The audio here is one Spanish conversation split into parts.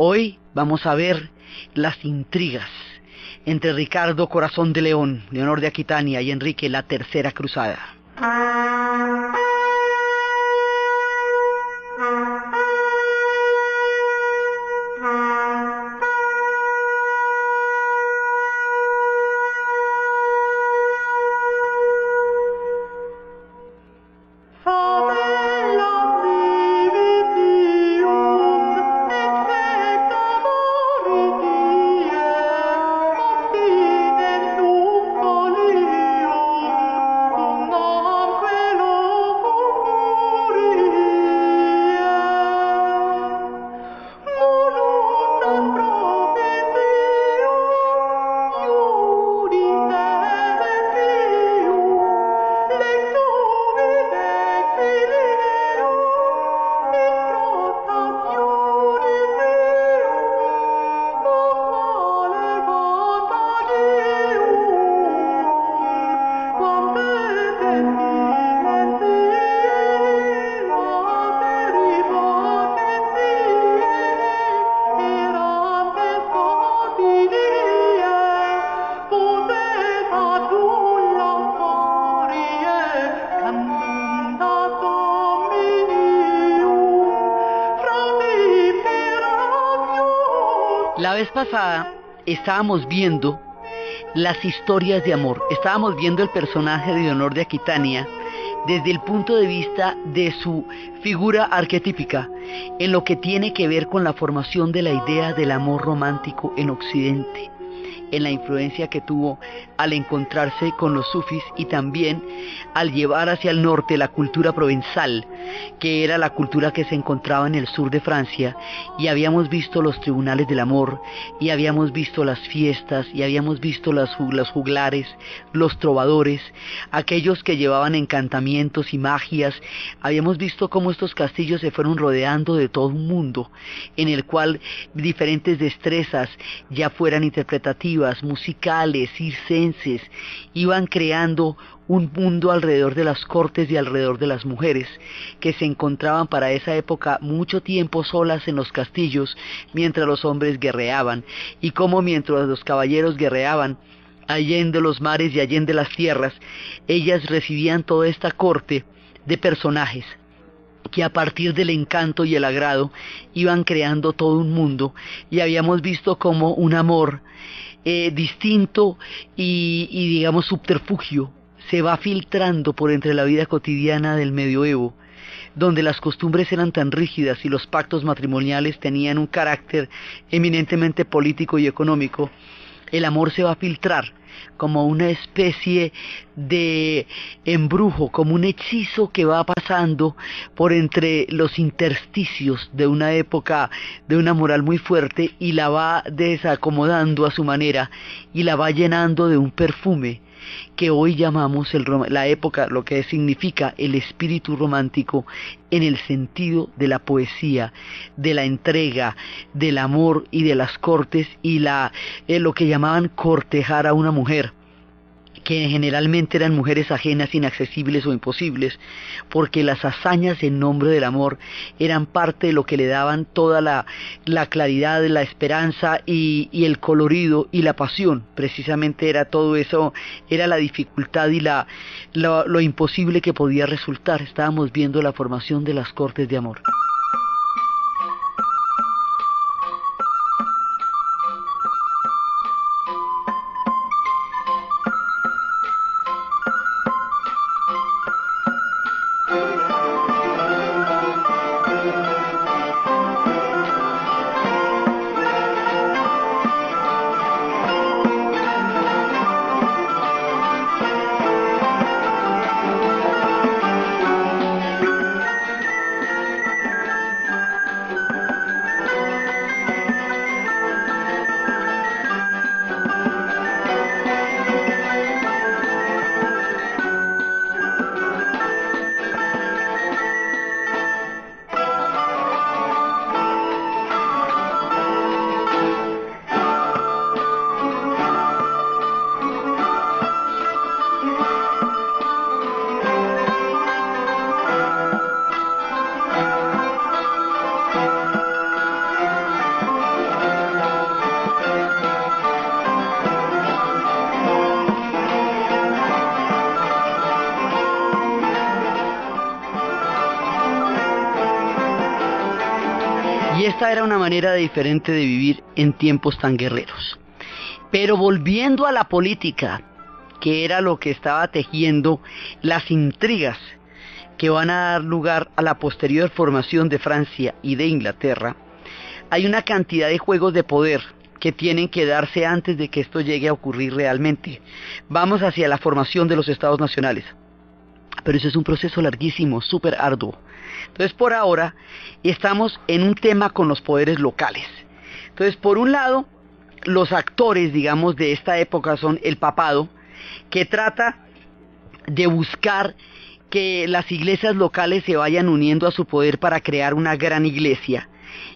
Hoy vamos a ver las intrigas entre Ricardo Corazón de León, Leonor de Aquitania, y Enrique la Tercera Cruzada. La vez pasada estábamos viendo las historias de amor, estábamos viendo el personaje de Leonor de Aquitania desde el punto de vista de su figura arquetípica, en lo que tiene que ver con la formación de la idea del amor romántico en Occidente, en la influencia que tuvo al encontrarse con los sufis y también al llevar hacia el norte la cultura provenzal, que era la cultura que se encontraba en el sur de Francia, y habíamos visto los tribunales del amor, y habíamos visto las fiestas, y habíamos visto los juglares, los trovadores, aquellos que llevaban encantamientos y magias. Habíamos visto cómo estos castillos se fueron rodeando de todo un mundo, en el cual diferentes destrezas, ya fueran interpretativas, musicales, circenses, iban creando un mundo alrededor de las cortes y alrededor de las mujeres, que se encontraban para esa época mucho tiempo solas en los castillos, mientras los hombres guerreaban, y como mientras los caballeros guerreaban, allende los mares y allende las tierras, ellas recibían toda esta corte de personajes, que a partir del encanto y el agrado iban creando todo un mundo, y habíamos visto como un amor distinto y digamos subterfugio se va filtrando por entre la vida cotidiana del medioevo, donde las costumbres eran tan rígidas y los pactos matrimoniales tenían un carácter eminentemente político y económico. El amor se va a filtrar como una especie de embrujo, como un hechizo que va pasando por entre los intersticios de una época de una moral muy fuerte, y la va desacomodando a su manera y la va llenando de un perfume que hoy llamamos la época, lo que significa el espíritu romántico, en el sentido de la poesía, de la entrega, del amor y de las cortes, y lo que llamaban cortejar a una mujer, que generalmente eran mujeres ajenas, inaccesibles o imposibles, porque las hazañas en nombre del amor eran parte de lo que le daban toda la claridad, la esperanza y el colorido y la pasión. Precisamente era todo eso, era la dificultad y lo imposible que podía resultar. Estábamos viendo la formación de las cortes de amor. esta era una manera diferente de vivir en tiempos tan guerreros. Pero volviendo a la política, que era lo que estaba tejiendo las intrigas que van a dar lugar a la posterior formación de Francia y de Inglaterra, hay una cantidad de juegos de poder que tienen que darse antes de que esto llegue a ocurrir realmente. Vamos hacia la formación de los estados nacionales, pero eso es un proceso larguísimo, súper arduo. Entonces, por ahora estamos en un tema con los poderes locales. Entonces, por un lado, los actores, digamos, de esta época son el papado, que trata de buscar que las iglesias locales se vayan uniendo a su poder para crear una gran iglesia,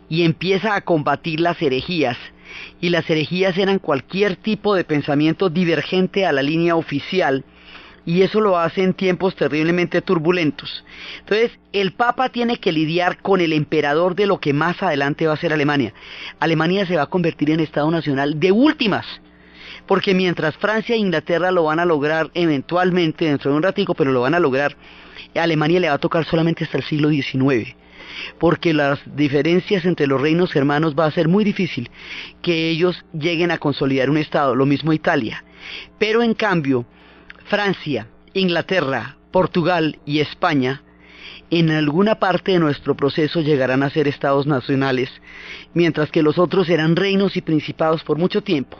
y empieza a combatir las herejías, y las herejías eran cualquier tipo de pensamiento divergente a la línea oficial, y eso lo hace en tiempos terriblemente turbulentos. Entonces, el Papa tiene que lidiar con el emperador de lo que más adelante va a ser Alemania. Alemania se va a convertir en Estado Nacional de últimas, porque mientras Francia e Inglaterra lo van a lograr eventualmente, dentro de un ratico, pero lo van a lograr, a Alemania le va a tocar solamente hasta el siglo XIX, porque las diferencias entre los reinos germanos va a ser muy difícil que ellos lleguen a consolidar un Estado, lo mismo Italia. Pero en cambio, Francia, Inglaterra, Portugal y España, en alguna parte de nuestro proceso llegarán a ser estados nacionales, mientras que los otros serán reinos y principados por mucho tiempo.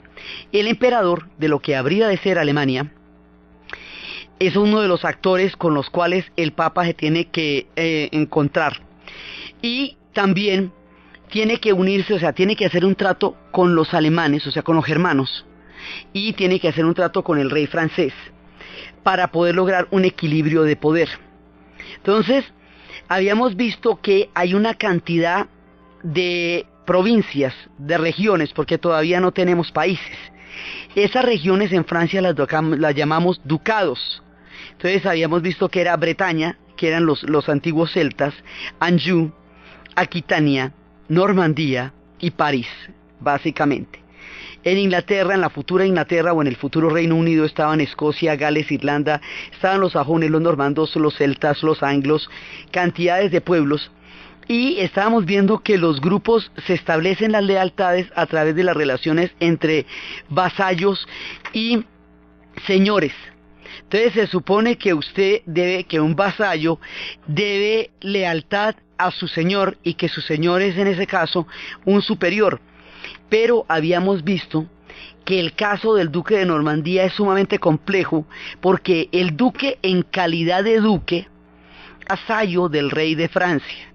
El emperador de lo que habría de ser Alemania es uno de los actores con los cuales el Papa se tiene que encontrar, y también tiene que unirse, o sea, tiene que hacer un trato con los alemanes, o sea, con los germanos, y tiene que hacer un trato con el rey francés, para poder lograr un equilibrio de poder. Entonces, habíamos visto que hay una cantidad de provincias, de regiones, porque todavía no tenemos países. Esas regiones en Francia las llamamos ducados. Entonces, habíamos visto que era Bretaña, que eran los antiguos celtas, Anjou, Aquitania, Normandía y París, básicamente. En Inglaterra, en la futura Inglaterra o en el futuro Reino Unido, estaban Escocia, Gales, Irlanda, estaban los sajones, los normandos, los celtas, los anglos, cantidades de pueblos, y estábamos viendo que los grupos se establecen las lealtades a través de las relaciones entre vasallos y señores. Entonces se supone que que un vasallo debe lealtad a su señor, y que su señor es en ese caso un superior. Pero habíamos visto que el caso del duque de Normandía es sumamente complejo, porque el duque, en calidad de duque, vasallo del rey de Francia,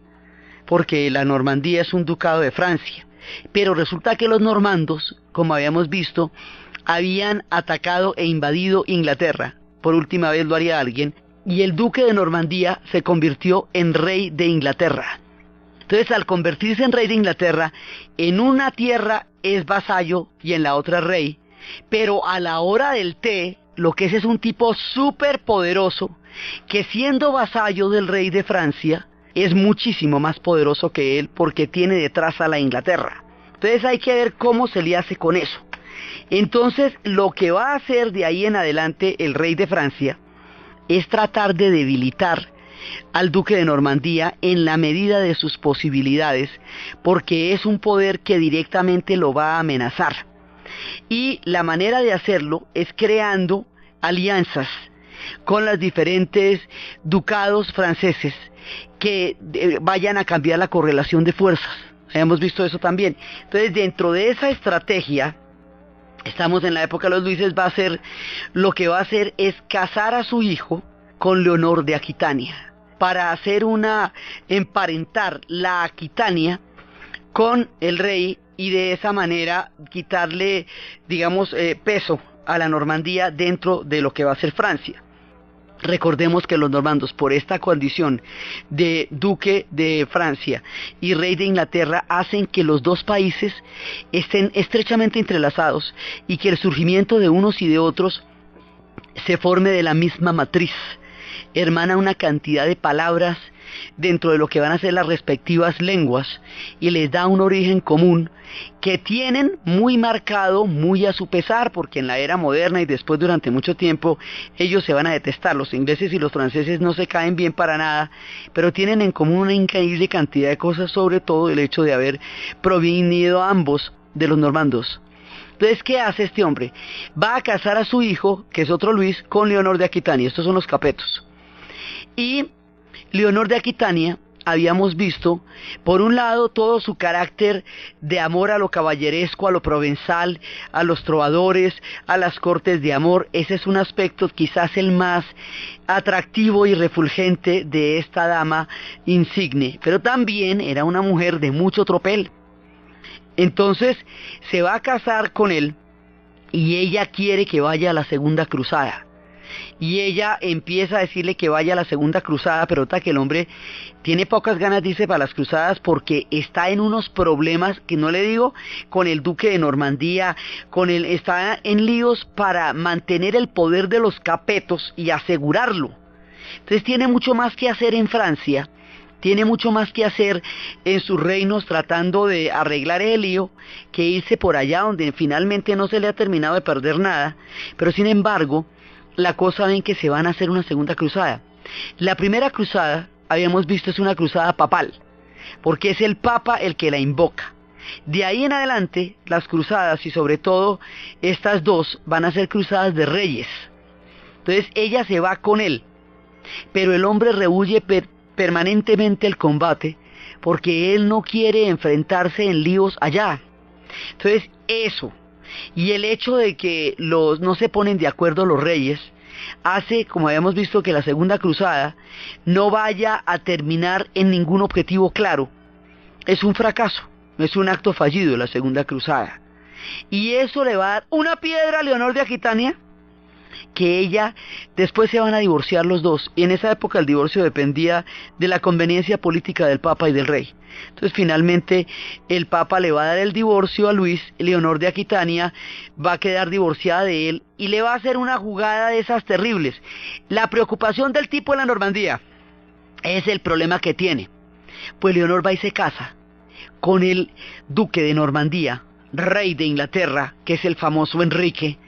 porque la Normandía es un ducado de Francia, pero resulta que los normandos, como habíamos visto, habían atacado e invadido Inglaterra, por última vez lo haría alguien, y el duque de Normandía se convirtió en rey de Inglaterra. Entonces, al convertirse en rey de Inglaterra, en una tierra es vasallo y en la otra rey, pero a la hora del té, lo que es un tipo súper poderoso, que siendo vasallo del rey de Francia, es muchísimo más poderoso que él, porque tiene detrás a la Inglaterra. Entonces hay que ver cómo se le hace con eso. Entonces, lo que va a hacer de ahí en adelante el rey de Francia es tratar de debilitar al duque de Normandía en la medida de sus posibilidades, porque es un poder que directamente lo va a amenazar. Y la manera de hacerlo es creando alianzas con los diferentes ducados franceses que vayan a cambiar la correlación de fuerzas. Hemos visto eso también. Entonces, dentro de esa estrategia, estamos en la época de los Luises, lo que va a hacer es casar a su hijo con Leonor de Aquitania, para hacer emparentar la Aquitania con el rey, y de esa manera quitarle, digamos, peso a la Normandía dentro de lo que va a ser Francia. Recordemos que los normandos, por esta condición de duque de Francia y rey de Inglaterra, hacen que los dos países estén estrechamente entrelazados, y que el surgimiento de unos y de otros se forme de la misma matriz. Hermana una cantidad de palabras dentro de lo que van a ser las respectivas lenguas y les da un origen común que tienen muy marcado, muy a su pesar, porque en la era moderna y después durante mucho tiempo ellos se van a detestar. Los ingleses y los franceses no se caen bien para nada, pero tienen en común una increíble cantidad de cosas, sobre todo el hecho de haber provenido ambos de los normandos. Entonces, ¿qué hace este hombre? Va a casar a su hijo, que es otro Luis, con Leonor de Aquitania. Estos son los Capetos. Y Leonor de Aquitania, habíamos visto, por un lado, todo su carácter de amor a lo caballeresco, a lo provenzal, a los trovadores, a las cortes de amor. Ese es un aspecto quizás el más atractivo y refulgente de esta dama insigne. Pero también era una mujer de mucho tropel. Entonces se va a casar con él y ella quiere que vaya a la segunda cruzada. Y ella empieza a decirle que vaya a la segunda cruzada, pero nota que el hombre tiene pocas ganas, dice, para las cruzadas porque está en unos problemas, que no le digo, con el duque de Normandía, está en líos para mantener el poder de los Capetos y asegurarlo. Entonces tiene mucho más que hacer en Francia. Tiene mucho más que hacer en sus reinos tratando de arreglar el lío que irse por allá donde finalmente no se le ha terminado de perder nada. Pero sin embargo, la cosa ven que se van a hacer una segunda cruzada. La primera cruzada, habíamos visto, es una cruzada papal, porque es el Papa el que la invoca. De ahí en adelante, las cruzadas y sobre todo estas dos van a ser cruzadas de reyes. Entonces ella se va con él, pero el hombre rehuye permanentemente el combate porque él no quiere enfrentarse en líos allá. Entonces eso y el hecho de que no se ponen de acuerdo los reyes hace, como habíamos visto, que la segunda cruzada no vaya a terminar en ningún objetivo claro. Es un fracaso, es un acto fallido la segunda cruzada, y eso le va a dar una piedra a Leonor de Aquitania, que ella, después se van a divorciar los dos, y en esa época el divorcio dependía de la conveniencia política del Papa y del rey. Entonces finalmente el Papa le va a dar el divorcio a Luis, Leonor de Aquitania va a quedar divorciada de él, y le va a hacer una jugada de esas terribles. La preocupación del tipo en la Normandía es el problema que tiene, pues Leonor va y se casa con el duque de Normandía, rey de Inglaterra, que es el famoso Enrique.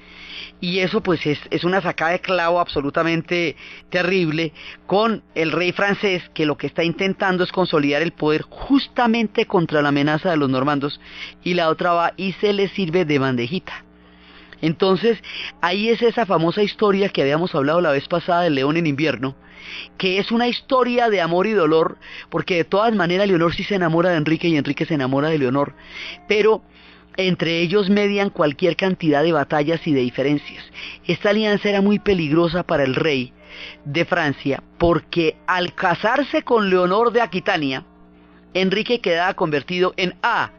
Y eso pues es una sacada de clavo absolutamente terrible con el rey francés, que lo que está intentando es consolidar el poder justamente contra la amenaza de los normandos, y la otra va y se le sirve de bandejita. Entonces ahí es esa famosa historia que habíamos hablado la vez pasada del León en invierno, que es una historia de amor y dolor, porque de todas maneras Leonor sí se enamora de Enrique y Enrique se enamora de Leonor, pero entre ellos median cualquier cantidad de batallas y de diferencias. Esta alianza era muy peligrosa para el rey de Francia, porque al casarse con Leonor de Aquitania, Enrique quedaba convertido en A,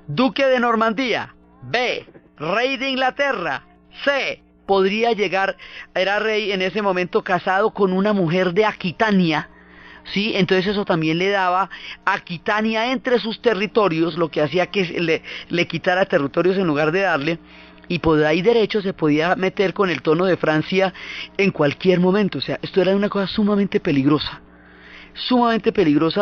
duque de Normandía; B, rey de Inglaterra; C, podría llegar, era rey en ese momento casado con una mujer de Aquitania. Sí, entonces eso también le daba a Aquitania entre sus territorios, lo que hacía que le quitara territorios en lugar de darle, y por ahí derecho se podía meter con el trono de Francia en cualquier momento. O sea, esto era una cosa sumamente peligrosa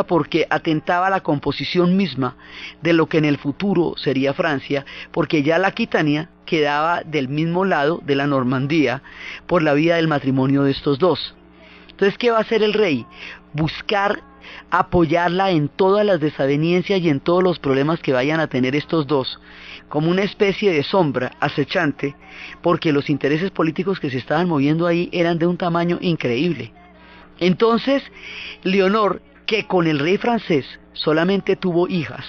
porque atentaba a la composición misma de lo que en el futuro sería Francia, porque ya la Aquitania quedaba del mismo lado de la Normandía por la vía del matrimonio de estos dos. Entonces, ¿qué va a hacer el rey? Buscar apoyarla en todas las desavenencias y en todos los problemas que vayan a tener estos dos, como una especie de sombra acechante, porque los intereses políticos que se estaban moviendo ahí eran de un tamaño increíble. Entonces, Leonor, que con el rey francés solamente tuvo hijas,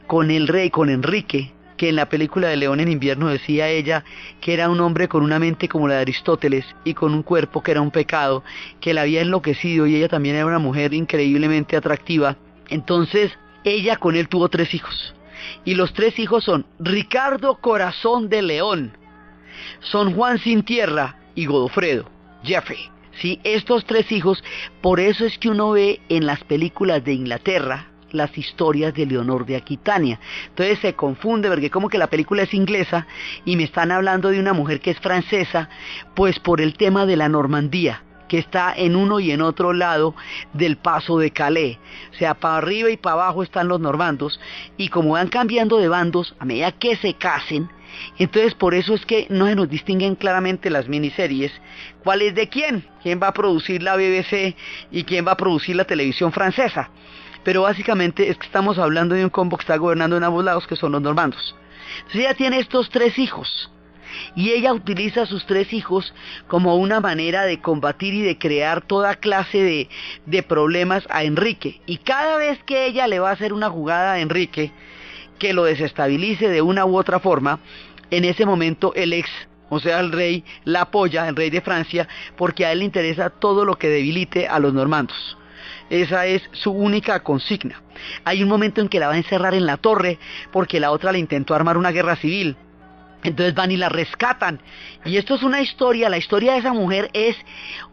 con Enrique, que en la película de León en invierno decía ella que era un hombre con una mente como la de Aristóteles y con un cuerpo que era un pecado, que la había enloquecido, y ella también era una mujer increíblemente atractiva. Entonces ella con él tuvo 3 hijos, y los 3 hijos son Ricardo Corazón de León, Son Juan Sin Tierra y Godofredo, Geoffrey. Sí, estos 3 hijos, por eso es que uno ve en las películas de Inglaterra las historias de Leonor de Aquitania. Entonces se confunde, porque como que la película es inglesa y me están hablando de una mujer que es francesa, pues por el tema de la Normandía, que está en uno y en otro lado del paso de Calais. O sea, para arriba y para abajo están los normandos, y como van cambiando de bandos a medida que se casen, entonces por eso es que no se nos distinguen claramente las miniseries, cuál es de quién va a producir la BBC y quién va a producir la televisión francesa. Pero básicamente es que estamos hablando de un combo que está gobernando en ambos lados, que son los normandos. Entonces ella tiene estos 3 hijos, y ella utiliza a sus 3 hijos como una manera de combatir y de crear toda clase de problemas a Enrique. Y cada vez que ella le va a hacer una jugada a Enrique que lo desestabilice de una u otra forma, en ese momento o sea, el rey la apoya, el rey de Francia, porque a él le interesa todo lo que debilite a los normandos. Esa es su única consigna. Hay un momento en que la va a encerrar en la torre porque la otra le intentó armar una guerra civil. Entonces van y la rescatan. Y esto es una historia, la historia de esa mujer es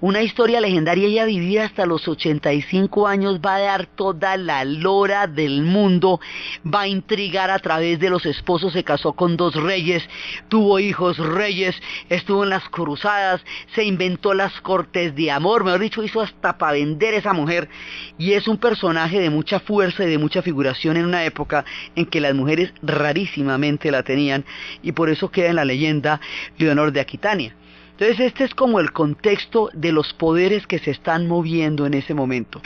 una historia legendaria. Ella vivía hasta los 85 años, va a dar toda la lora del mundo, va a intrigar a través de los esposos, se casó con 2 reyes, tuvo hijos reyes, estuvo en las cruzadas, se inventó las cortes de amor, mejor dicho, hizo hasta para vender esa mujer. Y es un personaje de mucha fuerza y de mucha figuración en una época en que las mujeres rarísimamente la tenían, y por eso queda en la leyenda Leonor de Aquitania. Entonces este es como el contexto de los poderes que se están moviendo en ese momento.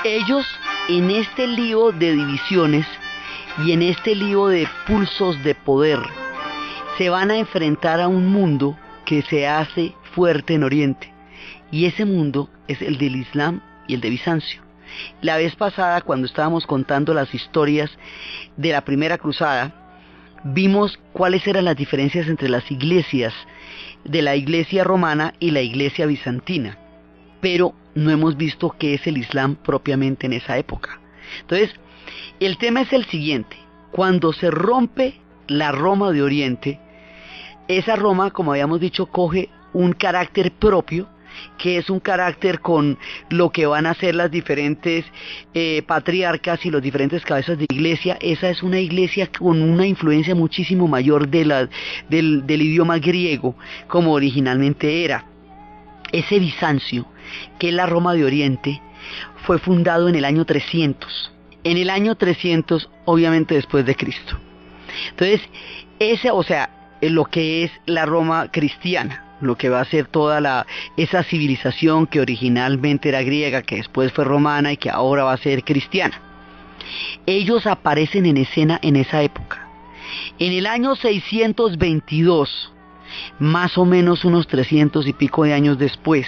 Ellos en este lío de divisiones y en este lío de pulsos de poder se van a enfrentar a un mundo que se hace fuerte en Oriente, y ese mundo es el del Islam y el de Bizancio. La vez pasada, cuando estábamos contando las historias de la primera cruzada, vimos cuáles eran las diferencias entre las iglesias de la iglesia romana y la iglesia bizantina, pero no hemos visto qué es el Islam propiamente en esa época. Entonces, el tema es el siguiente: cuando se rompe la Roma de Oriente, esa Roma, como habíamos dicho, coge un carácter propio, que es un carácter con lo que van a ser las diferentes patriarcas y los diferentes cabezas de iglesia. Esa es una iglesia con una influencia muchísimo mayor del idioma griego, como originalmente era. Ese Bizancio, que es la Roma de Oriente, fue fundado en el año 300. En el año 300, obviamente después de Cristo. Entonces, lo que es la Roma cristiana, lo que va a ser toda esa civilización que originalmente era griega, que después fue romana y que ahora va a ser cristiana. Ellos aparecen en escena en esa época. En el año 622, más o menos unos 300 y pico de años después,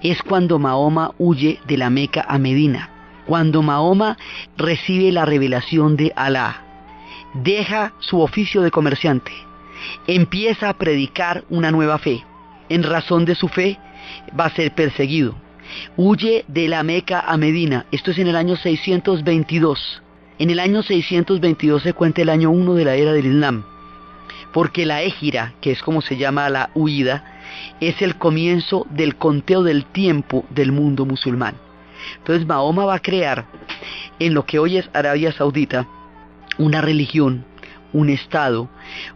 es cuando Mahoma huye de la Meca a Medina, cuando Mahoma recibe la revelación de Alá, deja su oficio de comerciante, empieza a predicar una nueva fe. En razón de su fe va a ser perseguido, huye de la Meca a Medina. Esto es en el año 622. En el año 622 se cuenta el año 1 de la era del Islam, porque la égira, que es como se llama la huida, es el comienzo del conteo del tiempo del mundo musulmán. Entonces Mahoma va a crear en lo que hoy es Arabia Saudita una religión, un estado,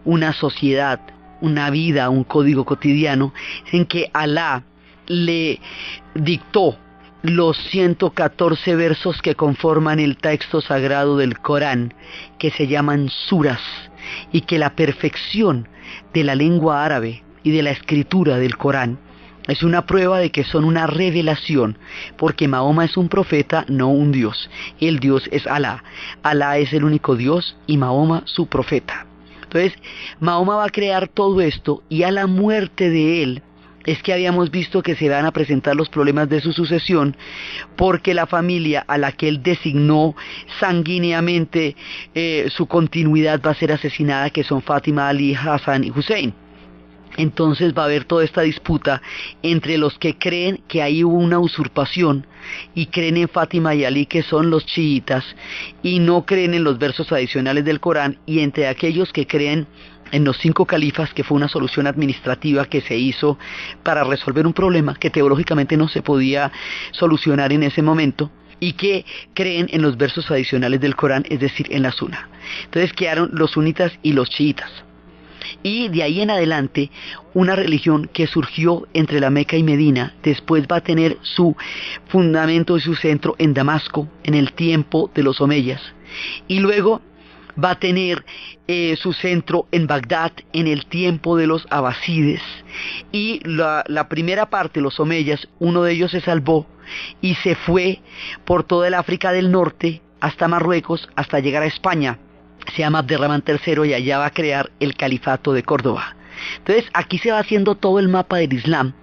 una sociedad, una vida, un código cotidiano en que Alá le dictó los 114 versos que conforman el texto sagrado del Corán, que se llaman suras, y que la perfección de la lengua árabe y de la escritura del Corán Es una prueba de que son una revelación, porque Mahoma es un profeta, no un Dios. El Dios es Alá. Alá es el único Dios y Mahoma su profeta. Entonces, Mahoma va a crear todo esto y a la muerte de él es que habíamos visto que se van a presentar los problemas de su sucesión, porque la familia a la que él designó sanguíneamente su continuidad va a ser asesinada, que son Fátima, Ali, Hassan y Hussein. Entonces va a haber toda esta disputa entre los que creen que ahí hubo una usurpación y creen en Fátima y Ali, que son los chiitas, y no creen en los versos adicionales del Corán, y entre aquellos que creen en los 5 califas, que fue una solución administrativa que se hizo para resolver un problema que teológicamente no se podía solucionar en ese momento, y que creen en los versos adicionales del Corán, es decir, en la Sunna. Entonces quedaron los sunitas y los chiitas. Y de ahí en adelante, una religión que surgió entre la Meca y Medina, después va a tener su fundamento y su centro en Damasco, en el tiempo de los omeyas, y luego va a tener su centro en Bagdad, en el tiempo de los abasides, y la primera parte, los omeyas, uno de ellos se salvó y se fue por toda el África del Norte, hasta Marruecos, hasta llegar a España. Se llama Abderramán III y allá va a crear el califato de Córdoba. Entonces aquí se va haciendo todo el mapa del Islam,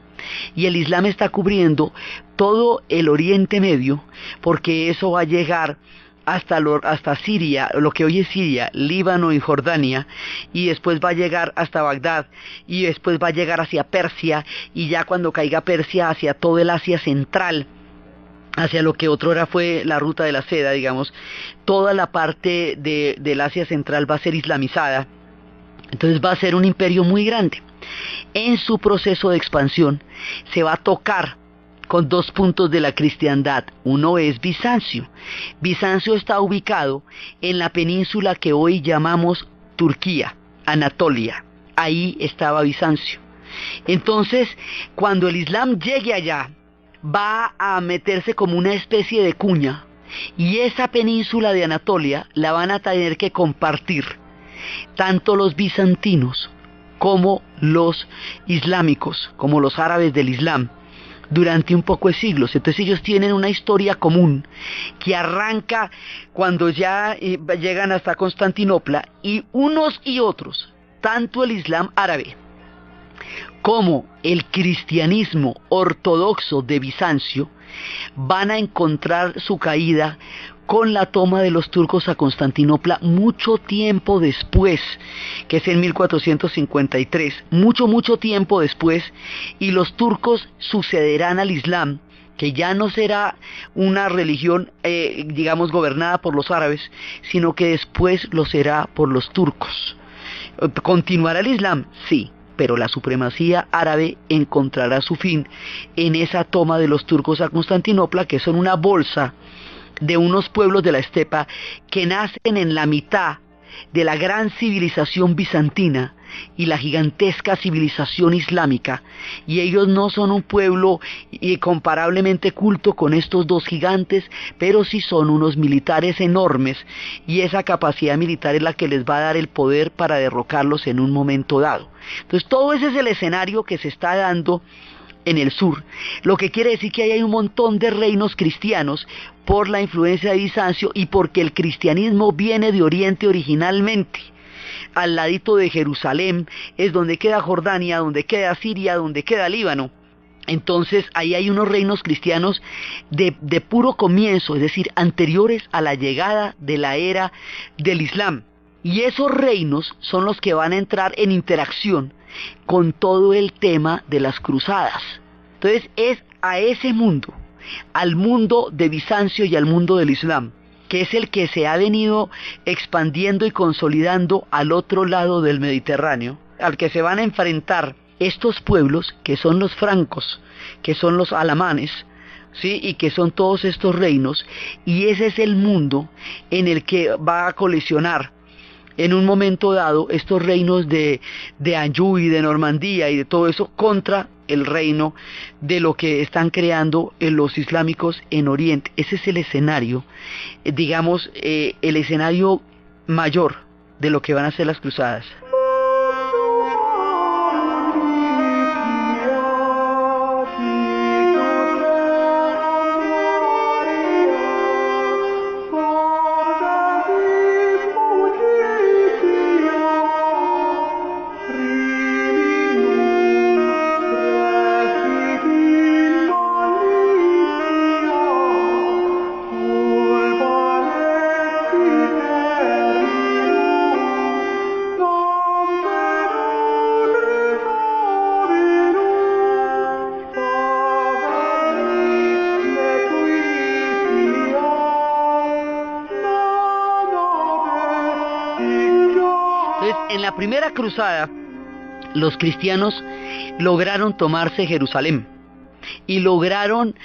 y el Islam está cubriendo todo el Oriente Medio, porque eso va a llegar hasta Siria, lo que hoy es Siria, Líbano y Jordania, y después va a llegar hasta Bagdad, y después va a llegar hacia Persia, y ya cuando caiga Persia hacia todo el Asia Central, hacia lo que otrora fue la ruta de la seda, digamos. Toda la parte del Asia Central va a ser islamizada. Entonces va a ser un imperio muy grande. En su proceso de expansión se va a tocar con 2 puntos de la cristiandad. Uno es Bizancio. Bizancio está ubicado en la península que hoy llamamos Turquía, Anatolia. Ahí estaba Bizancio. Entonces, cuando el Islam llegue allá, va a meterse como una especie de cuña, y esa península de Anatolia la van a tener que compartir tanto los bizantinos como los islámicos, como los árabes del Islam, durante un poco de siglos. Entonces ellos tienen una historia común que arranca cuando ya llegan hasta Constantinopla, y unos y otros, tanto el Islam árabe como el cristianismo ortodoxo de Bizancio, van a encontrar su caída con la toma de los turcos a Constantinopla mucho tiempo después, que es en 1453, mucho tiempo después, y los turcos sucederán al Islam, que ya no será una religión, digamos, gobernada por los árabes, sino que después lo será por los turcos. ¿Continuará el Islam? Sí, pero la supremacía árabe encontrará su fin en esa toma de los turcos a Constantinopla, que son una bolsa de unos pueblos de la estepa que nacen en la mitad de la gran civilización bizantina y la gigantesca civilización islámica, y ellos no son un pueblo comparablemente culto con estos 2 gigantes, pero sí son unos militares enormes, y esa capacidad militar es la que les va a dar el poder para derrocarlos en un momento dado. Entonces todo ese es el escenario que se está dando en el sur, lo que quiere decir que ahí hay un montón de reinos cristianos por la influencia de Bizancio y porque el cristianismo viene de Oriente originalmente. Al ladito de Jerusalén es donde queda Jordania, donde queda Siria, donde queda Líbano. Entonces ahí hay unos reinos cristianos de puro comienzo, es decir, anteriores a la llegada de la era del Islam. Y esos reinos son los que van a entrar en interacción con todo el tema de las cruzadas. Entonces es a ese mundo, al mundo de Bizancio y al mundo del Islam, que es el que se ha venido expandiendo y consolidando al otro lado del Mediterráneo, al que se van a enfrentar estos pueblos que son los francos, que son los alamanes, ¿sí? Y que son todos estos reinos, y ese es el mundo en el que va a colisionar en un momento dado estos reinos de Anjou y de Normandía y de todo eso contra el reino de lo que están creando los islámicos en Oriente. Ese es el escenario, digamos, el escenario mayor de lo que van a ser las cruzadas. la primera cruzada, los cristianos lograron tomarse Jerusalén y lograron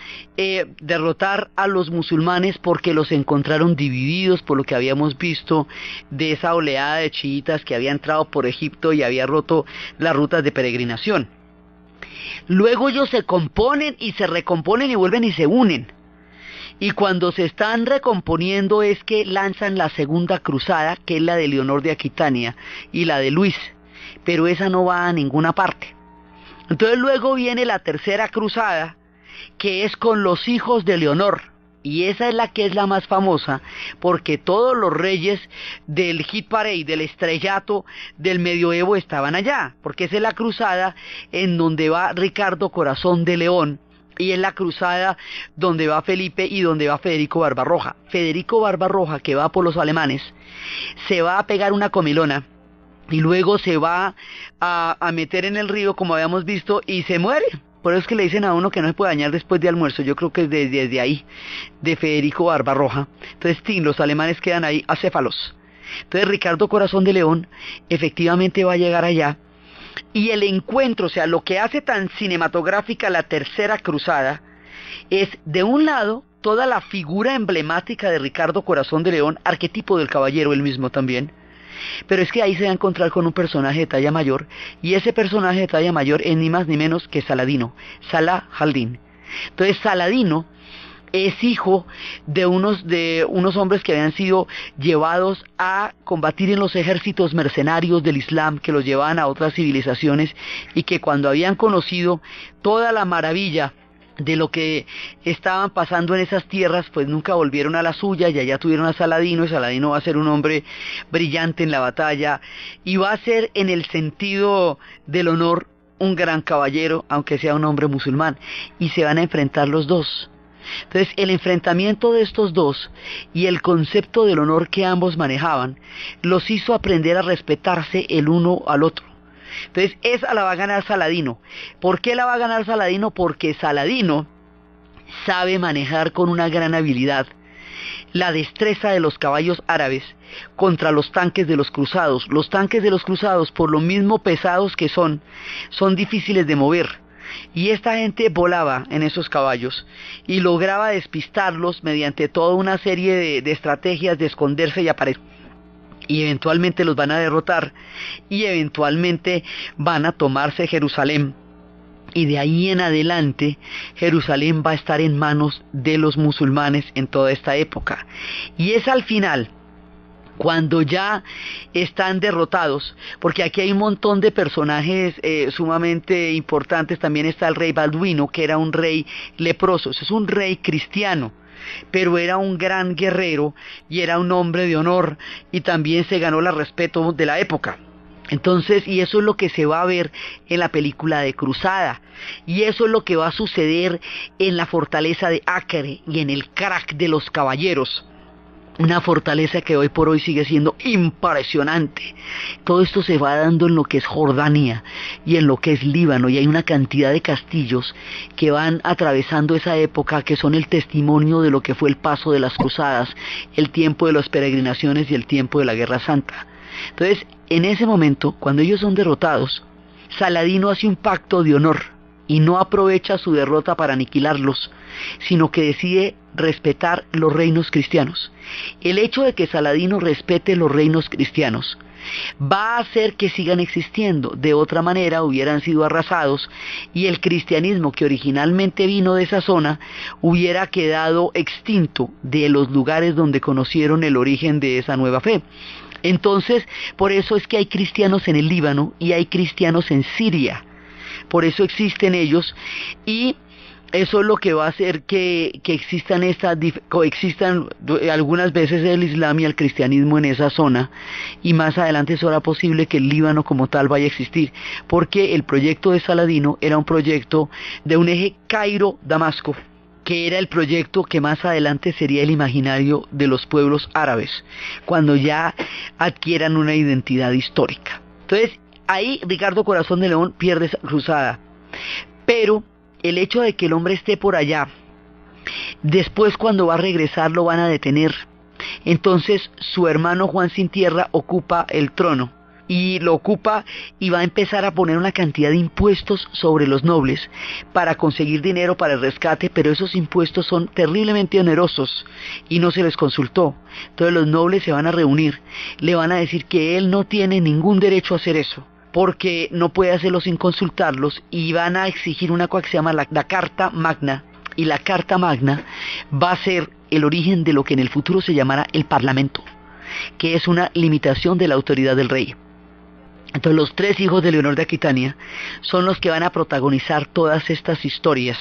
derrotar a los musulmanes porque los encontraron divididos por lo que habíamos visto de esa oleada de chiitas que había entrado por Egipto y había roto las rutas de peregrinación. Luego ellos se componen y se recomponen y vuelven y se unen. Y cuando se están recomponiendo es que lanzan la segunda cruzada, que es la de Leonor de Aquitania y la de Luis, pero esa no va a ninguna parte. Entonces luego viene la tercera cruzada, que es con los hijos de Leonor, y esa es la que es la más famosa, porque todos los reyes del hit parade, del estrellato del medioevo estaban allá, porque esa es la cruzada en donde va Ricardo Corazón de León, y es la cruzada donde va Felipe y donde va Federico Barbarroja. Federico Barbarroja, que va por los alemanes, se va a pegar una comilona, y luego se va a meter en el río, como habíamos visto, y se muere. Por eso es que le dicen a uno que no se puede bañar después de almuerzo. Yo creo que es desde ahí, de Federico Barbarroja. Entonces, los alemanes quedan ahí acéfalos. Entonces, Ricardo Corazón de León efectivamente va a llegar allá. Y el encuentro, o sea, lo que hace tan cinematográfica la tercera cruzada, es, de un lado, toda la figura emblemática de Ricardo Corazón de León, arquetipo del caballero él mismo también. Pero es que ahí se va a encontrar con un personaje de talla mayor, y ese personaje de talla mayor es ni más ni menos que Saladino, Salah al-Din. Entonces Saladino es hijo de unos hombres que habían sido llevados a combatir en los ejércitos mercenarios del Islam, que los llevaban a otras civilizaciones, y que cuando habían conocido toda la maravilla de lo que estaban pasando en esas tierras, pues nunca volvieron a la suya, y allá tuvieron a Saladino, y Saladino va a ser un hombre brillante en la batalla, y va a ser, en el sentido del honor, un gran caballero, aunque sea un hombre musulmán, y se van a enfrentar los dos. Entonces, el enfrentamiento de estos dos y el concepto del honor que ambos manejaban, los hizo aprender a respetarse el uno al otro. Entonces, esa la va a ganar Saladino. ¿Por qué la va a ganar Saladino? Porque Saladino sabe manejar con una gran habilidad la destreza de los caballos árabes contra los tanques de los cruzados. Los tanques de los cruzados, por lo mismo pesados que son difíciles de mover. Y esta gente volaba en esos caballos y lograba despistarlos mediante toda una serie de estrategias de esconderse y aparecer. Y eventualmente los van a derrotar, y eventualmente van a tomarse Jerusalén. Y de ahí en adelante, Jerusalén va a estar en manos de los musulmanes en toda esta época. Y es al final, cuando ya están derrotados, porque aquí hay un montón de personajes sumamente importantes. También está el rey Balduino, que era un rey leproso. Es un rey cristiano, pero era un gran guerrero y era un hombre de honor, y también se ganó el respeto de la época. Entonces, y eso es lo que se va a ver en la película de Cruzada, y eso es lo que va a suceder en la fortaleza de Acre y en el crack de los caballeros. Una fortaleza que hoy por hoy sigue siendo impresionante. Todo esto se va dando en lo que es Jordania y en lo que es Líbano, y hay una cantidad de castillos que van atravesando esa época, que son el testimonio de lo que fue el paso de las cruzadas, el tiempo de las peregrinaciones y el tiempo de la Guerra Santa. Entonces, en ese momento, cuando ellos son derrotados, Saladino hace un pacto de honor y no aprovecha su derrota para aniquilarlos, sino que decide respetar los reinos cristianos. El hecho de que Saladino respete los reinos cristianos va a hacer que sigan existiendo. De otra manera hubieran sido arrasados, y el cristianismo, que originalmente vino de esa zona, hubiera quedado extinto de los lugares donde conocieron el origen de esa nueva fe. Entonces, por eso es que hay cristianos en el Líbano y hay cristianos en Siria. Por eso existen ellos, y eso es lo que va a hacer que coexistan algunas veces el Islam y el cristianismo en esa zona, y más adelante será posible que el Líbano como tal vaya a existir, porque el proyecto de Saladino era un proyecto de un eje Cairo-Damasco, que era el proyecto que más adelante sería el imaginario de los pueblos árabes, cuando ya adquieran una identidad histórica. Entonces, ahí Ricardo Corazón de León pierde esa cruzada, pero el hecho de que el hombre esté por allá, después cuando va a regresar lo van a detener. Entonces su hermano Juan Sin Tierra ocupa el trono y lo ocupa y va a empezar a poner una cantidad de impuestos sobre los nobles para conseguir dinero para el rescate, pero esos impuestos son terriblemente onerosos y no se les consultó. Entonces los nobles se van a reunir, le van a decir que él no tiene ningún derecho a hacer eso, porque no puede hacerlo sin consultarlos, y van a exigir una cosa que se llama la Carta Magna, y la Carta Magna va a ser el origen de lo que en el futuro se llamará el Parlamento, que es una limitación de la autoridad del rey. Entonces los 3 hijos de Leonor de Aquitania son los que van a protagonizar todas estas historias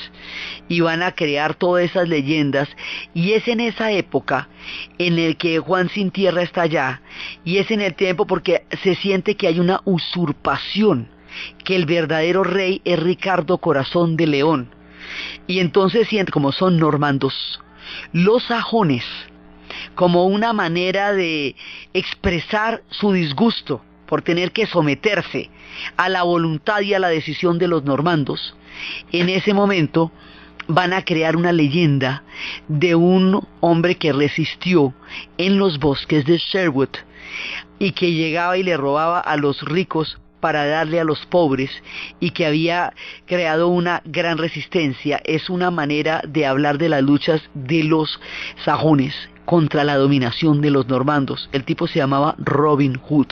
y van a crear todas esas leyendas, y es en esa época en el que Juan Sin Tierra está allá, y es en el tiempo porque se siente que hay una usurpación, que el verdadero rey es Ricardo Corazón de León, y entonces siente, como son normandos, los sajones, como una manera de expresar su disgusto por tener que someterse a la voluntad y a la decisión de los normandos, en ese momento van a crear una leyenda de un hombre que resistió en los bosques de Sherwood y que llegaba y le robaba a los ricos para darle a los pobres, y que había creado una gran resistencia. Es una manera de hablar de las luchas de los sajones contra la dominación de los normandos. El tipo se llamaba Robin Hood,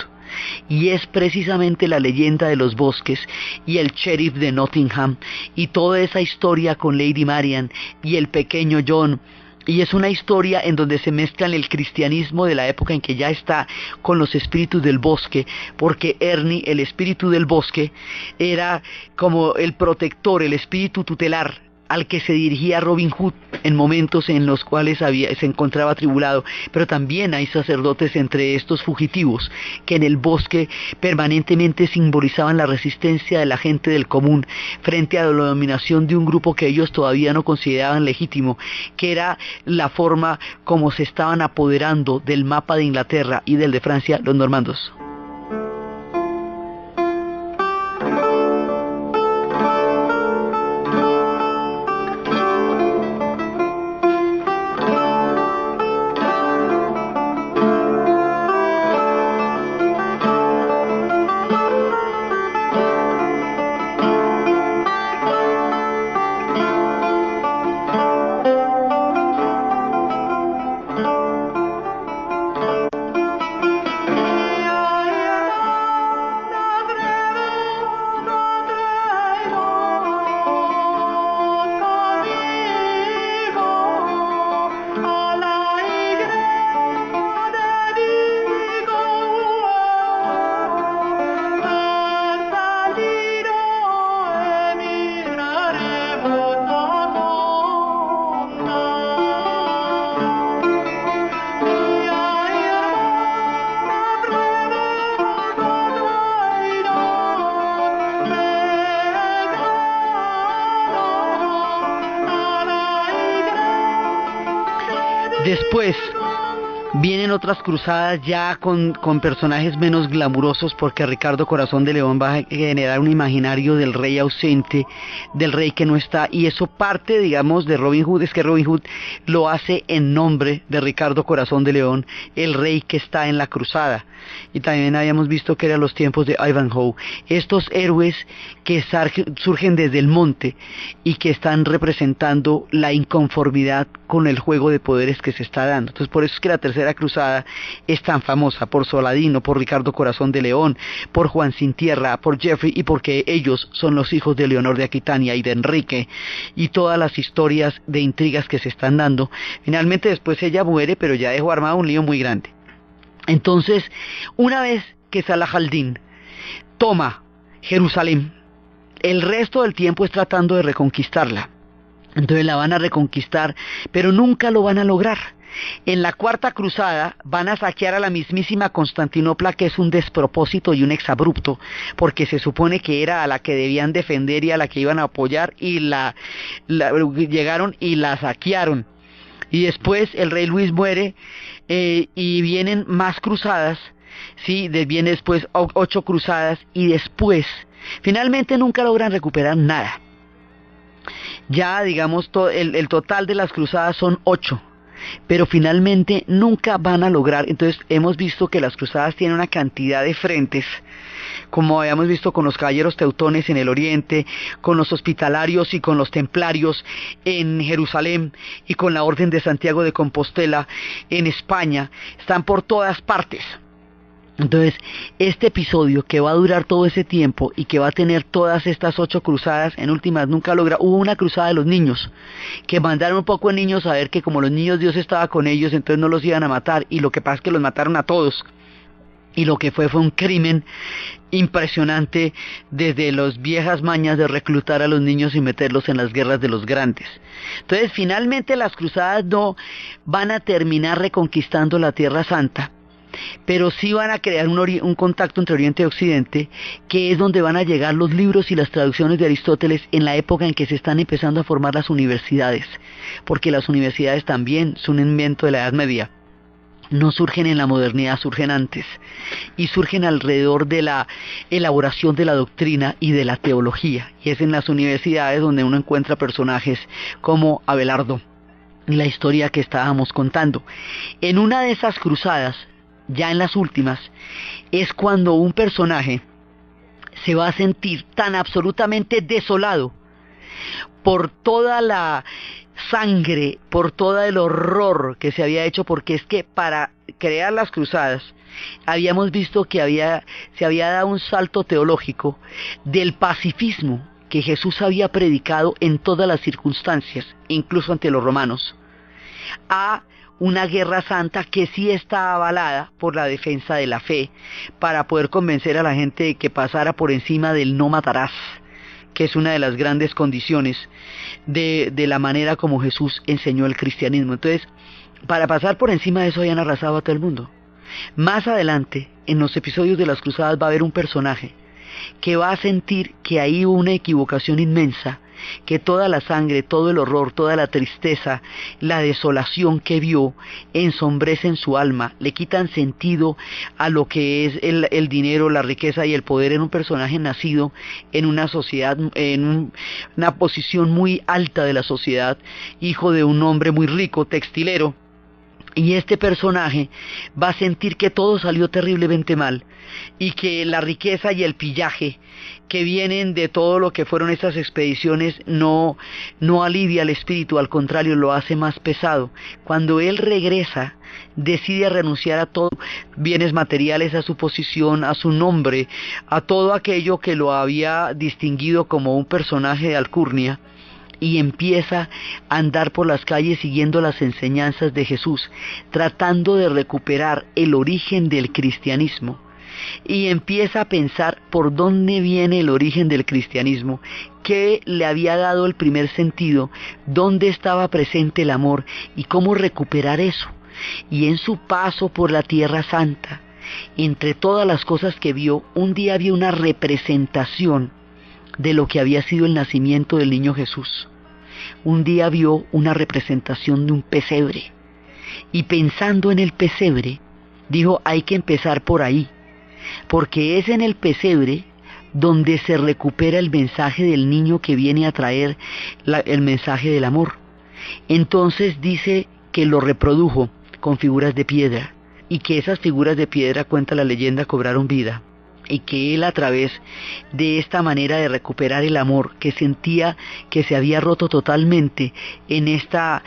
y es precisamente la leyenda de los bosques y el sheriff de Nottingham y toda esa historia con Lady Marian y el pequeño John. Y es una historia en donde se mezclan el cristianismo de la época en que ya está con los espíritus del bosque, porque Ernie, el espíritu del bosque, era como el protector, el espíritu tutelar al que se dirigía Robin Hood en momentos en los cuales se encontraba atribulado. Pero también hay sacerdotes entre estos fugitivos que en el bosque permanentemente simbolizaban la resistencia de la gente del común frente a la dominación de un grupo que ellos todavía no consideraban legítimo, que era la forma como se estaban apoderando del mapa de Inglaterra y del de Francia los normandos. Después vienen otras cruzadas ya con personajes menos glamurosos, porque Ricardo Corazón de León va a generar un imaginario del rey ausente, del rey que no está, y eso parte, digamos, de Robin Hood. Es que Robin Hood lo hace en nombre de Ricardo Corazón de León, el rey que está en la cruzada. Y también habíamos visto que eran los tiempos de Ivanhoe, estos héroes que surgen desde el monte y que están representando la inconformidad con el juego de poderes que se está dando. Entonces por eso es que la Tercera Cruzada es tan famosa, por Saladino, por Ricardo Corazón de León, por Juan Sin Tierra, por Geoffrey, y porque ellos son los hijos de Leonor de Aquitania y de Enrique, y todas las historias de intrigas que se están dando. Finalmente después ella muere, pero ya dejó armado un lío muy grande. Entonces, una vez que Salah al-Din toma Jerusalén, el resto del tiempo es tratando de reconquistarla. Entonces la van a reconquistar, pero nunca lo van a lograr. En la Cuarta Cruzada van a saquear a la mismísima Constantinopla, que es un despropósito y un exabrupto, porque se supone que era a la que debían defender y a la que iban a apoyar, y llegaron y la saquearon. Y después el rey Luis muere, y vienen más cruzadas, ¿sí? Vienen después 8 cruzadas, y después finalmente nunca logran recuperar nada. Ya digamos el total de las cruzadas son 8, pero finalmente nunca van a lograr. Entonces hemos visto que las cruzadas tienen una cantidad de frentes, como habíamos visto con los caballeros teutones en el oriente, con los hospitalarios y con los templarios en Jerusalén, y con la Orden de Santiago de Compostela en España. Están por todas partes. Entonces, este episodio que va a durar todo ese tiempo y que va a tener todas estas 8 cruzadas, en últimas nunca logra. Hubo una cruzada de los niños, que mandaron un poco de niños a ver que como los niños Dios estaba con ellos, entonces no los iban a matar, y lo que pasa es que los mataron a todos. Y lo que fue un crimen impresionante, desde las viejas mañas de reclutar a los niños y meterlos en las guerras de los grandes. Entonces, finalmente las cruzadas no van a terminar reconquistando la Tierra Santa, pero sí van a crear un contacto entre Oriente y Occidente, que es donde van a llegar los libros y las traducciones de Aristóteles en la época en que se están empezando a formar las universidades, porque las universidades también son un invento de la Edad Media. No surgen en la modernidad, surgen antes, y surgen alrededor de la elaboración de la doctrina y de la teología, y es en las universidades donde uno encuentra personajes como Abelardo, y la historia que estábamos contando. En una de esas cruzadas, ya en las últimas, es cuando un personaje se va a sentir tan absolutamente desolado por toda la sangre, por todo el horror que se había hecho, porque es que para crear las cruzadas habíamos visto que se había dado un salto teológico del pacifismo que Jesús había predicado en todas las circunstancias, incluso ante los romanos, a una guerra santa que sí está avalada por la defensa de la fe, para poder convencer a la gente de que pasara por encima del no matarás, que es una de las grandes condiciones de la manera como Jesús enseñó el cristianismo. Entonces, para pasar por encima de eso habían arrasado a todo el mundo. Más adelante, en los episodios de las cruzadas, va a haber un personaje que va a sentir que ahí hubo una equivocación inmensa, que toda la sangre, todo el horror, toda la tristeza, la desolación que vio, ensombrecen su alma, le quitan sentido a lo que es el dinero, la riqueza y el poder en un personaje nacido en una sociedad, una posición muy alta de la sociedad, hijo de un hombre muy rico, textilero. Y este personaje va a sentir que todo salió terriblemente mal, y que la riqueza y el pillaje que vienen de todo lo que fueron estas expediciones no alivia el espíritu, al contrario, lo hace más pesado. Cuando él regresa, decide renunciar a todo, bienes materiales, a su posición, a su nombre, a todo aquello que lo había distinguido como un personaje de alcurnia, y empieza a andar por las calles siguiendo las enseñanzas de Jesús, tratando de recuperar el origen del cristianismo. Y empieza a pensar por dónde viene el origen del cristianismo, qué le había dado el primer sentido, dónde estaba presente el amor y cómo recuperar eso. Y en su paso por la Tierra Santa, entre todas las cosas que vio, un día vio una representación de lo que había sido el nacimiento del niño Jesús. Un día vio una representación de un pesebre, y pensando en el pesebre, dijo: hay que empezar por ahí, porque es en el pesebre donde se recupera el mensaje del niño que viene a traer el mensaje del amor. Entonces dice que lo reprodujo con figuras de piedra, y que esas figuras de piedra, cuenta la leyenda, cobraron vida, y que él, a través de esta manera de recuperar el amor que sentía que se había roto totalmente en esta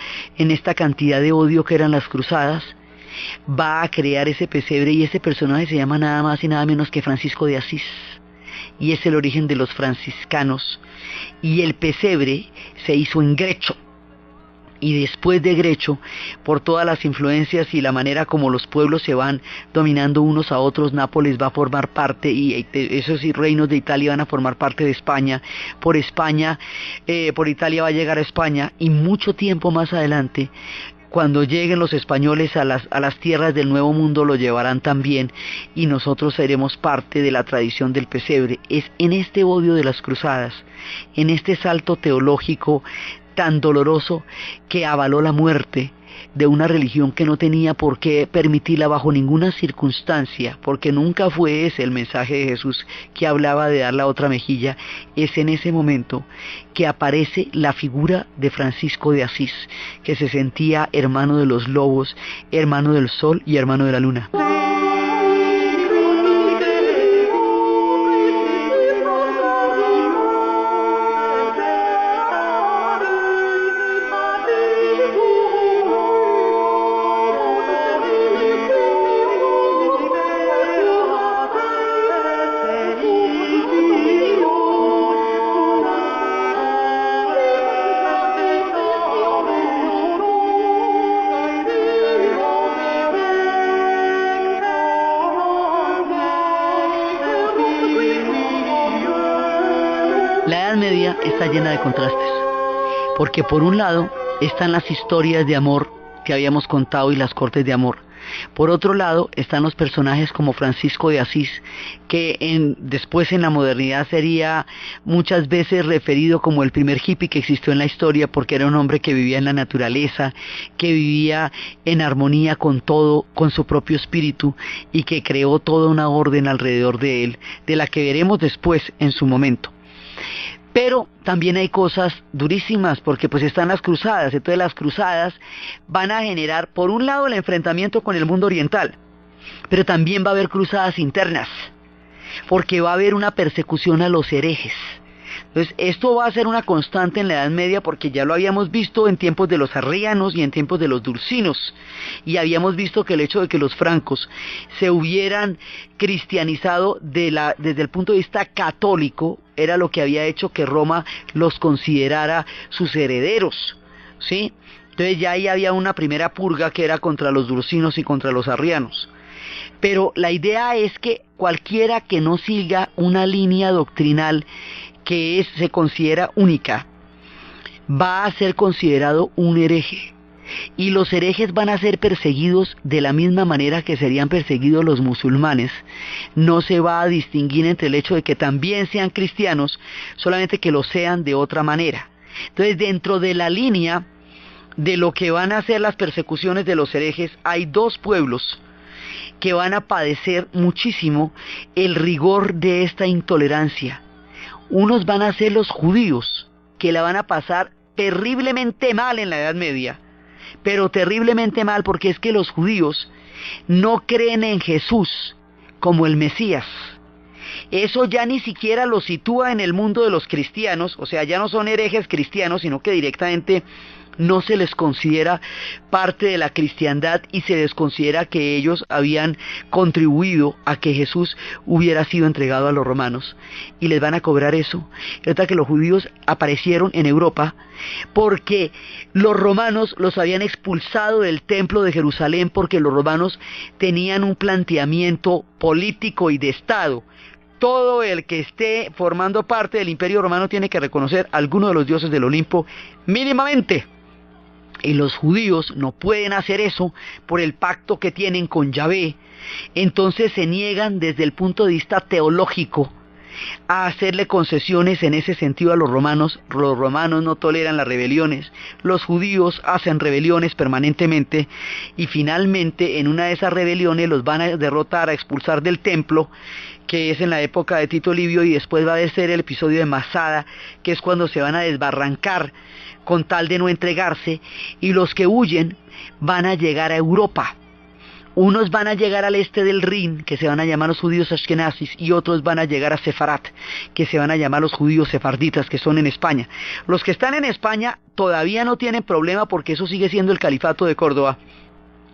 cantidad de odio que eran las cruzadas, va a crear ese pesebre. Y ese personaje se llama nada más y nada menos que Francisco de Asís, y es el origen de los franciscanos. Y el pesebre se hizo en Grecho, y después de Grecho, por todas las influencias y la manera como los pueblos se van dominando unos a otros, Nápoles va a formar parte, y esos reinos de Italia van a formar parte de España. Por Italia va a llegar a España, y mucho tiempo más adelante, cuando lleguen los españoles a las tierras del Nuevo Mundo, lo llevarán también, y nosotros seremos parte de la tradición del pesebre. Es en este odio de las cruzadas, en este salto teológico tan doloroso, que avaló la muerte, de una religión que no tenía por qué permitirla bajo ninguna circunstancia, porque nunca fue ese el mensaje de Jesús, que hablaba de dar la otra mejilla. Es en ese momento que aparece la figura de Francisco de Asís, que se sentía hermano de los lobos, hermano del sol y hermano de la luna. La Edad Media está llena de contrastes, porque por un lado están las historias de amor que habíamos contado y las cortes de amor. Por otro lado están los personajes como Francisco de Asís, que después en la modernidad sería muchas veces referido como el primer hippie que existió en la historia, porque era un hombre que vivía en la naturaleza, que vivía en armonía con todo, con su propio espíritu, y que creó toda una orden alrededor de él, de la que veremos después en su momento. Pero también hay cosas durísimas, porque pues están las cruzadas. Entonces las cruzadas van a generar, por un lado, el enfrentamiento con el mundo oriental, pero también va a haber cruzadas internas, porque va a haber una persecución a los herejes. Entonces esto va a ser una constante en la Edad Media, porque ya lo habíamos visto en tiempos de los arrianos y en tiempos de los dulcinos, y habíamos visto que el hecho de que los francos se hubieran cristianizado desde el punto de vista católico era lo que había hecho que Roma los considerara sus herederos, ¿sí? Entonces ya ahí había una primera purga que era contra los dulcinos y contra los arrianos. Pero la idea es que cualquiera que no siga una línea doctrinal que se considera única, va a ser considerado un hereje. Y los herejes van a ser perseguidos de la misma manera que serían perseguidos los musulmanes. No se va a distinguir entre el hecho de que también sean cristianos, solamente que lo sean de otra manera. Entonces, dentro de la línea de lo que van a ser las persecuciones de los herejes, hay dos pueblos que van a padecer muchísimo el rigor de esta intolerancia. Unos van a ser los judíos, que la van a pasar terriblemente mal en la Edad Media, pero terriblemente mal, porque es que los judíos no creen en Jesús como el Mesías. Eso ya ni siquiera los sitúa en el mundo de los cristianos, o sea, ya no son herejes cristianos, sino que directamente no se les considera parte de la cristiandad y se les considera que ellos habían contribuido a que Jesús hubiera sido entregado a los romanos, y les van a cobrar eso. Resulta que los judíos aparecieron en Europa porque los romanos los habían expulsado del templo de Jerusalén, porque los romanos tenían un planteamiento político y de Estado. Todo el que esté formando parte del Imperio Romano tiene que reconocer a alguno de los dioses del Olimpo mínimamente. Y los judíos no pueden hacer eso por el pacto que tienen con Yahvé. Entonces se niegan desde el punto de vista teológico a hacerle concesiones en ese sentido a los romanos. Los romanos no toleran las rebeliones, los judíos hacen rebeliones permanentemente, y finalmente en una de esas rebeliones los van a derrotar, a expulsar del templo, que es en la época de Tito Livio, y después va a ser el episodio de Masada, que es cuando se van a desbarrancar con tal de no entregarse, y los que huyen van a llegar a Europa. Unos van a llegar al este del Rin, que se van a llamar los judíos ashkenazis, y otros van a llegar a Sefarat, que se van a llamar los judíos sefarditas, que son en España. Los que están en España todavía no tienen problema, porque eso sigue siendo el califato de Córdoba,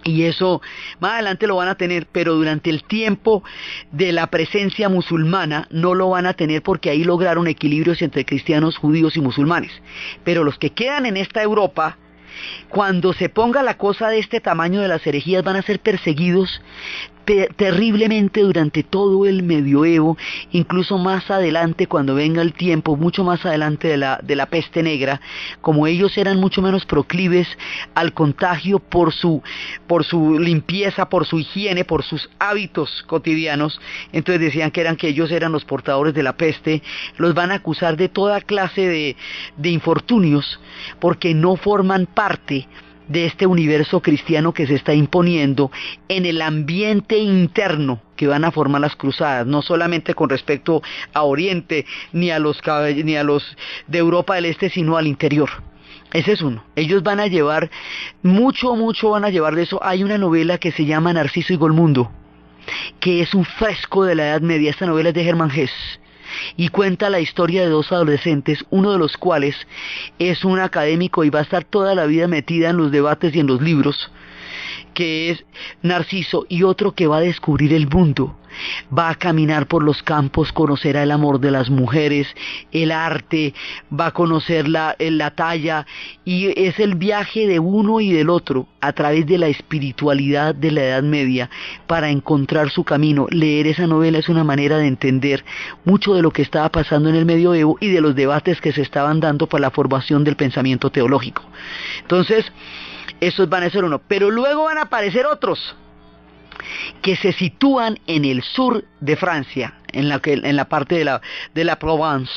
y eso más adelante lo van a tener, pero durante el tiempo de la presencia musulmana no lo van a tener, porque ahí lograron equilibrios entre cristianos, judíos y musulmanes. Pero los que quedan en esta Europa, cuando se ponga la cosa de este tamaño de las herejías, van a ser perseguidos terriblemente durante todo el medioevo, incluso más adelante, cuando venga el tiempo, mucho más adelante de la peste negra. Como ellos eran mucho menos proclives al contagio por su limpieza, por su higiene, por sus hábitos cotidianos, entonces decían que ellos eran los portadores de la peste. Los van a acusar de toda clase de infortunios, porque no forman parte de este universo cristiano que se está imponiendo en el ambiente interno que van a formar las cruzadas, no solamente con respecto a Oriente ni a los de Europa del Este, sino al interior. Ese es uno. Ellos van a llevar mucho van a llevar de eso. Hay una novela que se llama Narciso y Golmundo, que es un fresco de la Edad Media. Esta novela es de Hermann Hesse y cuenta la historia de dos adolescentes, uno de los cuales es un académico y va a estar toda la vida metida en los debates y en los libros, que es Narciso, y otro que va a descubrir el mundo, va a caminar por los campos, conocerá el amor de las mujeres, el arte, va a conocer la talla, y es el viaje de uno y del otro a través de la espiritualidad de la Edad Media para encontrar su camino. Leer esa novela es una manera de entender mucho de lo que estaba pasando en el medioevo y de los debates que se estaban dando para la formación del pensamiento teológico. Entonces, esos van a ser uno, pero luego van a aparecer otros que se sitúan en el sur de Francia, en la parte de la Provence,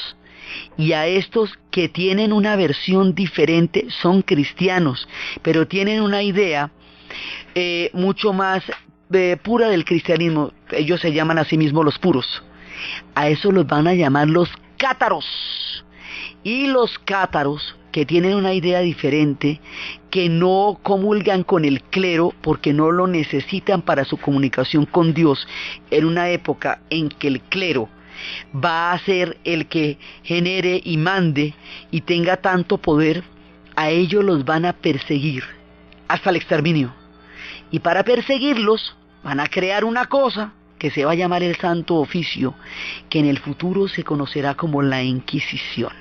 y a estos que tienen una versión diferente, son cristianos, pero tienen una idea mucho más pura del cristianismo. Ellos se llaman a sí mismos los puros. A eso los van a llamar los cátaros. Y los cátaros, que tienen una idea diferente, que no comulgan con el clero porque no lo necesitan para su comunicación con Dios, en una época en que el clero va a ser el que genere y mande y tenga tanto poder, a ellos los van a perseguir hasta el exterminio. Y para perseguirlos van a crear una cosa que se va a llamar el Santo Oficio, que en el futuro se conocerá como la Inquisición.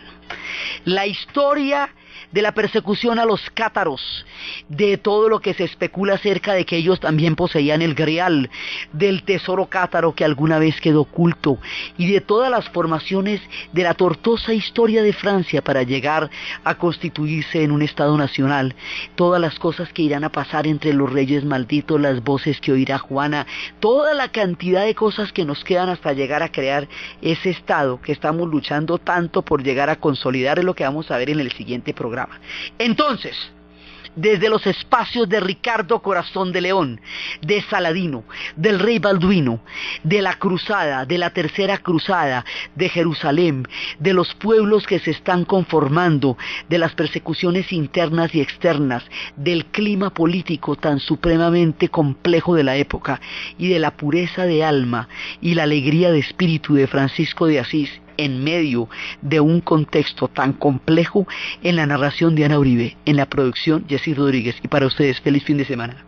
La historia de la persecución a los cátaros, de todo lo que se especula acerca de que ellos también poseían el Grial, del tesoro cátaro que alguna vez quedó oculto, y de todas las formaciones de la tortuosa historia de Francia para llegar a constituirse en un Estado nacional, todas las cosas que irán a pasar entre los reyes malditos, las voces que oirá Juana, toda la cantidad de cosas que nos quedan hasta llegar a crear ese Estado que estamos luchando tanto por llegar a consolidar, es lo que vamos a ver en el siguiente programa. Entonces, desde los espacios de Ricardo Corazón de León, de Saladino, del rey Balduino, de la cruzada, de la tercera cruzada, de Jerusalén, de los pueblos que se están conformando, de las persecuciones internas y externas, del clima político tan supremamente complejo de la época, y de la pureza de alma y la alegría de espíritu de Francisco de Asís, en medio de un contexto tan complejo, en la narración de Ana Uribe, en la producción Jessy Rodríguez. Y para ustedes, feliz fin de semana.